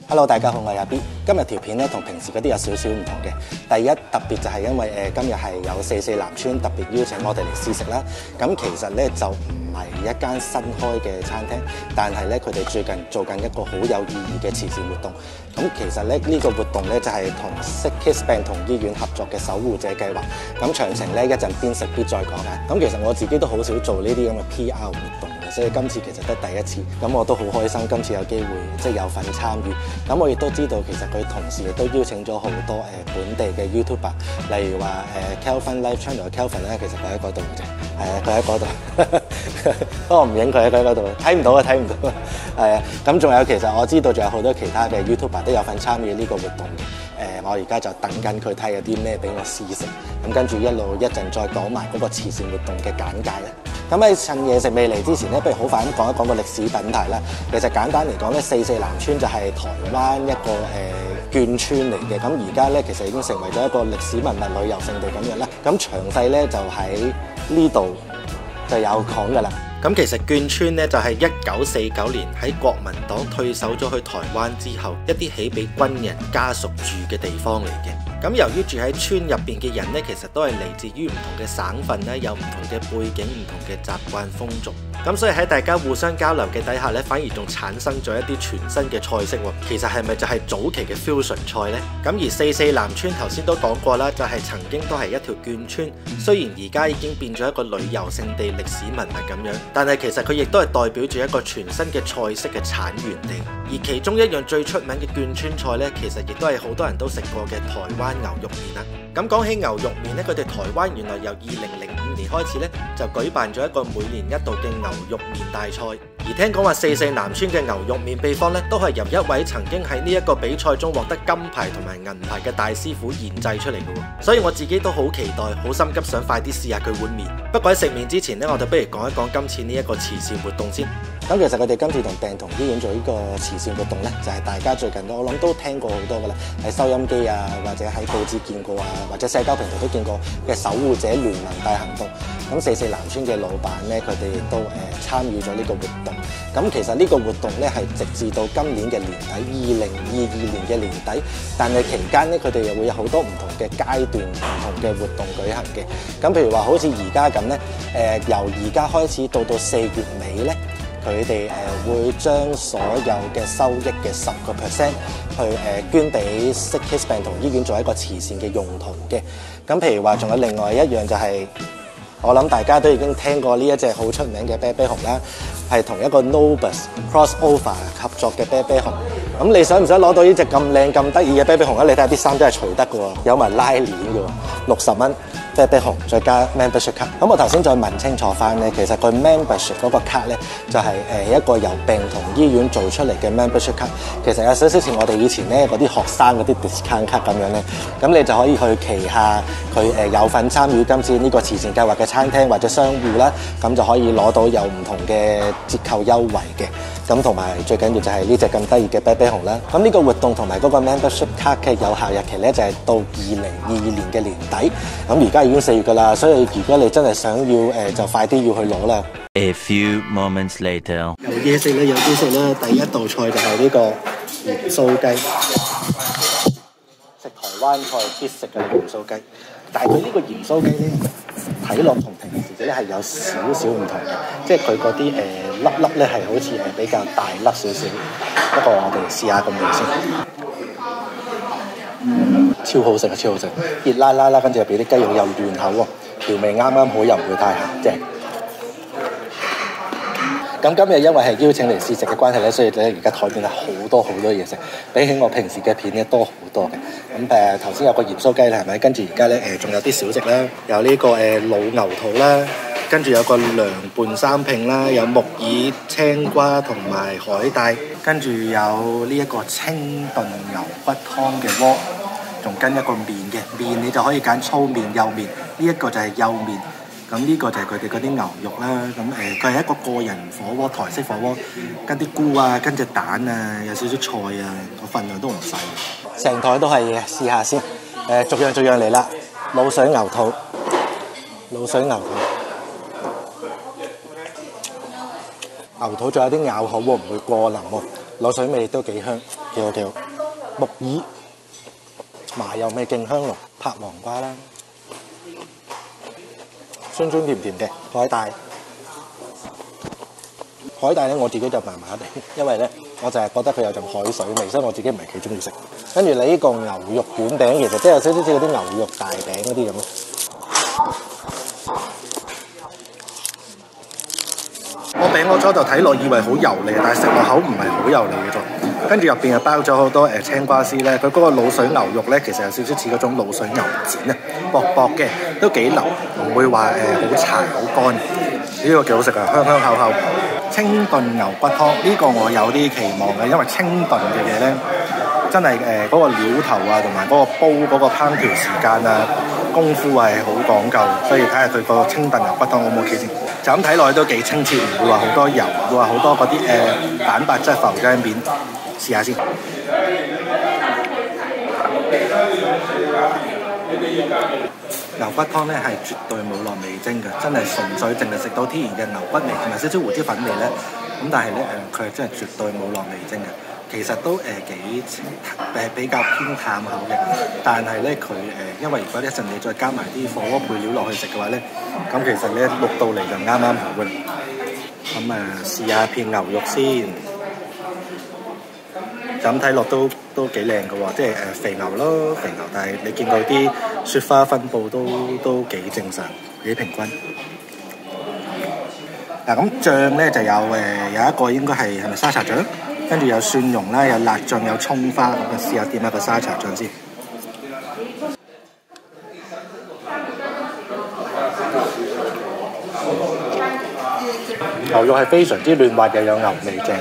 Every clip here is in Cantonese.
Hello， 大家好，我係阿 B。今日條片咧同平時嗰啲有少少唔同嘅。第一特別就係因為今日係有44南村特別邀請我哋嚟試食啦。咁其實咧就唔係一間新開嘅餐廳，但係咧佢哋最近做緊一個好有意義嘅慈善活動。咁其實咧呢個活動咧就係同 Sick Kids 病童醫院合作嘅守護者計劃。咁詳情咧一陣邊食必再講啊。咁其實我自己都好少做呢啲咁嘅 PR 活動嘅，所以今次其實得第一次。咁我都好開心，今次有機會即係有份參與。咁我亦都知道，其實佢同時亦都邀請咗好多本地嘅 YouTuber， 例如話Kelvin Live Channel 嘅 Kelvin 咧，其實佢喺嗰度嘅啫，係啊，佢喺嗰度，不過唔影佢喺嗰度，睇唔到啊，睇唔到啊，係啊，咁仲有其實我知道仲有好多其他嘅 YouTuber 都有份參與呢個活動嘅。我而家就等緊佢睇有啲咩俾我試食，咁跟住一陣再講埋嗰個慈善活動嘅簡介啦。咁喺趁嘢食未嚟之前咧，不如好快咁講一講個歷史品牌啦。其實簡單嚟講咧，44南村就係台灣一個眷村嚟嘅，咁而家咧其實已經成為咗一個歷史文物旅遊勝地咁樣啦。咁詳細咧就喺呢度就有講噶啦。咁其實眷村咧就係1949年喺國民黨退守咗去台灣之後，一啲起俾軍人家屬住嘅地方嚟嘅。咁由於住喺村入邊嘅人咧，其實都係嚟自於唔同嘅省份咧，有唔同嘅背景、唔同嘅習慣風俗。咁所以喺大家互相交流嘅底下咧，反而仲產生咗一啲全新嘅菜式喎。其實係咪就係早期嘅 fusion 菜呢？咁而44南村頭先都講過啦，就係曾經都係一條眷村，雖然而家已經變咗一個旅遊勝地、歷史文物咁樣，但係其實佢亦都係代表住一個全新嘅菜式嘅產源地。而其中一樣最出名嘅眷村菜呢，其實亦都係好多人都食過嘅台灣牛肉麵啦。咁講起牛肉麵呢，佢哋台灣原來由2005年開始呢，就舉辦咗一個每年一度嘅牛肉麵大賽。而聽講話44南村嘅牛肉麵秘方呢，都係由一位曾經喺呢一個比賽中獲得金牌同埋銀牌嘅大師傅研製出嚟嘅。所以我自己都好期待，好心急想快啲試下佢碗麵。不過喺食麵之前呢，我哋不如講一講今次呢一個慈善活動先。咁其實佢哋今次同病童醫院做呢個慈善活動呢，就係大家最近我諗都聽過好多噶啦，喺收音機啊，或者喺報紙見過啊，或者社交平台都見過嘅守護者聯盟大行動。咁44南村嘅老闆呢，佢哋亦都參與咗呢個活動。咁其實呢個活動呢，係直至到今年嘅年底，2022年嘅年底。但係期間呢，佢哋又會有好多唔同嘅階段、唔同嘅活動舉行嘅。咁譬如話好似而家咁呢，由而家開始到4月尾呢，佢哋會將所有嘅收益嘅10% 去捐俾 Sick Kids 病童醫院做一個慈善嘅用途嘅。咁譬如話，仲有另外一樣就係、我諗大家都已經聽過呢一隻好出名嘅啤啤熊啦，係同一個 Nobus Crossover 合作嘅啤啤熊。咁你想唔想攞到呢隻咁靚咁得意嘅啤啤熊啊？你睇下啲衫真係除得嘅喎，有埋拉鏈嘅喎，60蚊。啤啤熊再加 membership 卡，咁我頭先再問清楚翻咧，其實佢 membership 嗰個卡咧就係一個由病童醫院做出嚟嘅 membership 卡，其實有少少似我哋以前咧嗰啲學生嗰啲 discount 卡咁樣咧，咁你就可以去旗下佢有份參與今次呢個慈善計劃嘅餐廳或者商戶啦，咁就可以攞到有唔同嘅折扣優惠嘅，咁同埋最緊要就係呢隻咁得意嘅啤啤熊啦。咁呢個活動同埋嗰個 membership 卡嘅有效日期咧就係到2022年嘅年底，咁而家已經4月㗎啦，所以如果你真係想要就快啲要去攞啦。A few moments later， 有嘢食咧，有啲食咧。第一道菜就係呢個鹽酥雞，食台灣菜必食嘅鹽酥雞。但係佢呢個鹽酥雞咧，睇落同平時咧係有少少唔同嘅，即係佢嗰啲粒粒咧係好似比較大粒少少。不過我哋試下咁味先。超好食啊！超好食，熱辣辣啦，跟住又俾啲雞肉又嫩口喎，調味啱啱好，又唔會太鹹，正。咁今日因為係邀請嚟試食嘅關係咧，所以咧而家台面係好多嘢食，比起我平時嘅片咧多好多嘅。咁頭先有個鹽酥雞啦，係咪？跟住而家咧仲有啲小食啦，有呢個老牛肚啦，跟住有個涼拌三拼啦，有木耳、青瓜同埋海帶，跟住有呢一個清燉牛骨湯嘅鍋。仲跟一個麵嘅麵，你就可以揀粗麵、幼麵。呢一個就係幼麵，咁呢個就係佢哋嗰啲牛肉啦。咁佢係一個個人火鍋，台式火鍋，跟啲菇啊，跟隻蛋啊，有少少菜啊，個份量都唔細。成台都係嘢，試下先。逐樣嚟啦。滷水牛肚，牛肚仲有啲咬口喎，唔會過腍喎。滷水味都幾香，幾好幾好。木耳、麻油味勁香濃，拍黃瓜啦，酸酸甜甜嘅海帶。海帶咧我自己就麻麻地，因為咧我就係覺得佢有陣海水味，所以我自己唔係幾中意食。跟住你呢個牛肉卷餅，其實即係有少少似嗰啲牛肉大餅嗰啲咁咯。個餅我初頭睇落以為好油膩，但係食落口唔係好油膩嘅啫。跟住入邊又包咗好多青瓜絲咧，佢嗰個滷水牛肉咧，其實有少少似嗰種滷水牛腱啊，薄薄嘅，都幾腍，唔會話好柴好乾。呢個幾好食啊，香香口口。清燉牛骨湯呢個我有啲期望嘅，因為清燉嘅嘢咧，真係嗰個料頭啊，同埋嗰個煲嗰個烹調時間啊，功夫係好講究，所以睇下佢個清燉牛骨湯好唔好先。就咁睇落去都幾清澈，唔會話好多油，唔會話好多嗰啲蛋白質浮喺面。試下先。牛骨湯咧係絕對冇落味精嘅，真係純粹淨係食到天然嘅牛骨味同埋少少胡椒粉味咧。咁但係咧佢係真係絕對冇落味精嘅。其實都比較偏淡口嘅，但係咧佢因為如果一陣你再加埋啲火鍋配料落去食嘅話咧，咁其實咧淥到嚟就啱啱好嘅啦。咁試下片牛肉先。就咁睇落都幾靚嘅喎，即係肥牛咯，肥牛，但係你見到啲雪花分佈都幾正常，幾平均。嗱咁醬咧就有一個應該係咪沙茶醬，跟住有蒜蓉啦，有辣醬，有葱花，咁試下點一個沙茶醬先。牛肉係非常之嫩滑嘅，有牛味正。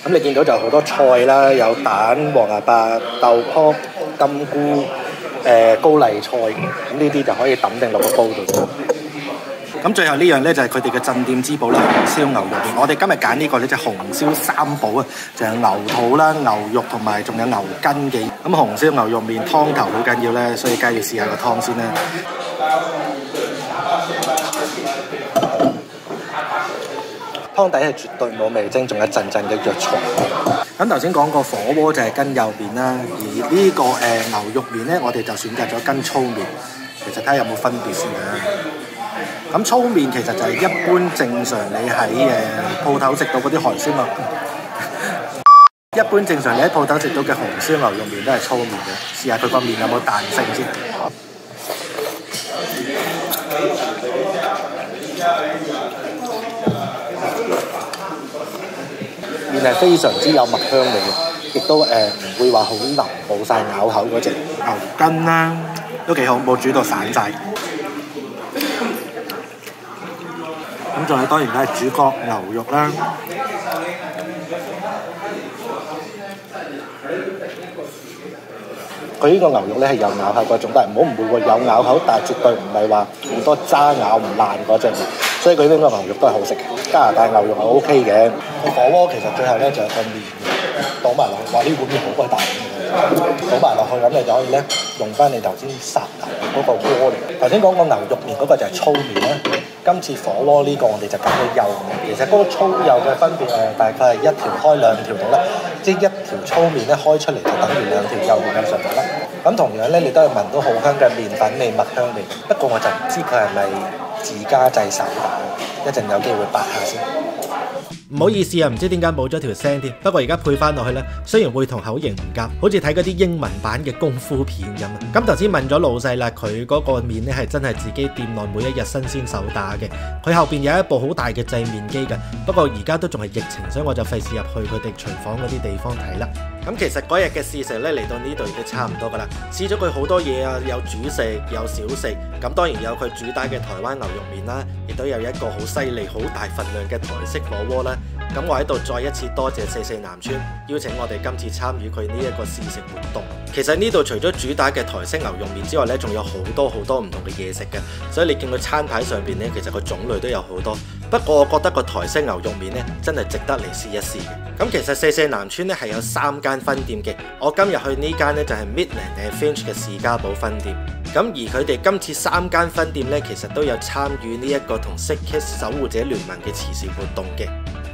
咁你見到就好多菜啦，有蛋、黃芽白、豆卜、金菇、高麗菜，咁呢啲就可以抌定落個煲度。咁最後呢樣咧就係佢哋嘅鎮店之寶啦，紅燒牛肉麵。我哋今日揀呢個咧就紅燒三寶啊，就係牛肚啦、牛肉同埋仲有牛筋嘅。咁紅燒牛肉麵湯頭好緊要咧，所以梗係要試下個湯先啦。湯底係絕對冇味精，仲有陣陣嘅藥材。咁頭先講過火鍋就係跟幼麵啦，而呢個牛肉麵咧，我哋就選擇咗跟粗麵。其實睇下有冇分別先啊。咁粗麵其實就係一般正常你喺鋪頭食到嗰啲韓燒牛，一般正常你喺鋪頭食到嘅紅燒牛肉麵都係粗麵嘅。試下佢個麵有冇彈性先。麵係非常之有麥香味嘅，亦都唔會話好腍，冇晒咬口嗰隻牛筋啦，都幾好，冇煮到散晒。咁仲有當然係主角牛肉啦。佢呢個牛肉咧係有咬口嗰種，但係唔好誤會喎，有咬口，但係絕對唔係話好多渣咬唔爛嗰隻。所以佢呢個牛肉都係好食嘅，加拿大牛肉係 OK 嘅。個火鍋其實最後咧就有個麵倒埋落去，哇！呢碗麵好鬼大嘅，倒埋落去咁你就可以咧用翻你頭先殺牛嗰個鍋嚟。頭先講個牛肉麵嗰個就係粗麵啦，今次火鍋呢個我哋就揀咗幼麵。其實嗰個粗幼嘅分別大概係一條開兩條度啦，即係一條粗麵咧開出嚟就等於兩條幼麵咁上下啦。咁同樣咧，你都係聞到好香嘅麵粉味、麥香味。不過我就唔知佢係咪自家製手打，一陣有機會八下先。唔好意思啊，唔知點解冇咗條聲添。不過而家配翻落去咧，雖然會同口型唔夾，好似睇嗰啲英文版嘅功夫片咁啊。咁頭先問咗老細啦，佢嗰個麵咧係真係自己店內每一日新鮮手打嘅。佢後邊有一部好大嘅製麵機㗎。不過而家都仲係疫情，所以我就費事入去佢哋廚房嗰啲地方睇啦。咁其實嗰日嘅試食咧嚟到呢度已經差唔多噶啦，試咗佢好多嘢啊，有主食，有小食，咁當然有佢主打嘅台灣牛肉麵啦，亦都有一個好犀利、好大份量嘅台式火鍋啦。咁我喺度再一次多謝44南村邀請我哋今次參與佢呢一個試食活動。其實呢度除咗主打嘅台式牛肉麵之外呢，仲有好多唔同嘅嘢食嘅，所以你見到餐牌上邊呢，其實個種類都有好多。不過我覺得個台式牛肉麵呢，真係值得嚟試一試嘅。咁其實44南村呢係有3間分店嘅，我今日去呢間呢，就係 Midland and Finch 嘅士嘉堡分店。咁而佢哋今次3間分店呢，其實都有參與呢一個同 Sick Kids 守護者聯盟嘅慈善活動嘅。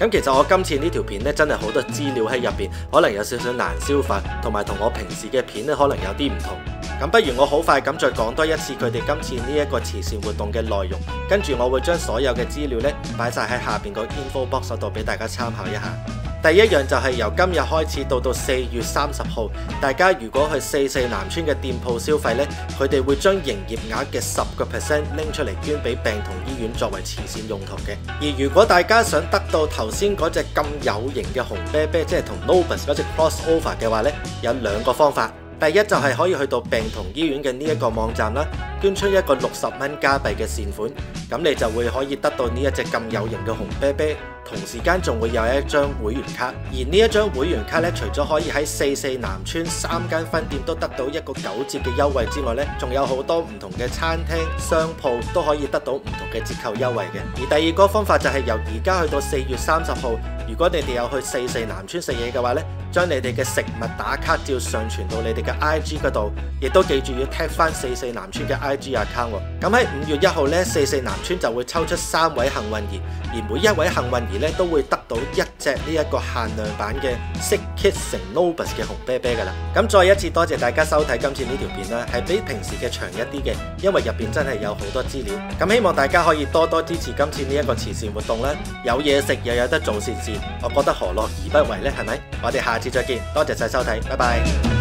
咁其實我今次呢條片呢，真係好多資料喺入邊，可能有少少難消化，同埋同我平時嘅片呢可能有啲唔同。咁不如我好快咁再講多一次佢哋今次呢一個慈善活動嘅內容，跟住我會將所有嘅資料呢擺晒喺下邊個 info box 度俾大家參考一下。第一樣就係由今日開始到4月30號，大家如果去44南村嘅店鋪消費呢，佢哋會將營業額嘅10% 拎出嚟捐俾病童醫院作為慈善用途嘅。而如果大家想得到頭先嗰隻咁有型嘅紅啤啤，即係同 Nobus 嗰隻 crossover 嘅話呢，有2個方法。第一就係可以去到病童醫院嘅呢一個網站啦，捐出一個60蚊加幣嘅善款，咁你就會可以得到呢一隻咁有型嘅紅啤啤，同時間仲會有一張會員卡。而呢一張會員卡咧，除咗可以喺44南村3間分店都得到一個9折嘅優惠之外咧，仲有好多唔同嘅餐廳、商鋪都可以得到唔同嘅折扣優惠嘅。而第二個方法就係由而家去到4月30號，如果你哋有去44南村食嘢嘅話咧，將你哋嘅食物打卡照上傳到你哋嘅 IG 嗰度，亦都記住要 tag 翻44南村嘅 IG account 喎。咁喺5月1號咧，44南村就會抽出3位幸運兒，而每一位幸運兒咧都會得到一隻呢一個限量版嘅 Sick Kids 乘 Nobus 嘅紅啤啤噶啦。咁再一次多謝大家收睇今次呢條片啦，係比平時嘅長一啲嘅，因為入邊真係有好多資料。咁希望大家可以多多支持今次呢一個慈善活動啦，有嘢食又有得做善事，我覺得何樂而不為呢？係咪？我哋下次再見，多謝晒收睇，拜拜。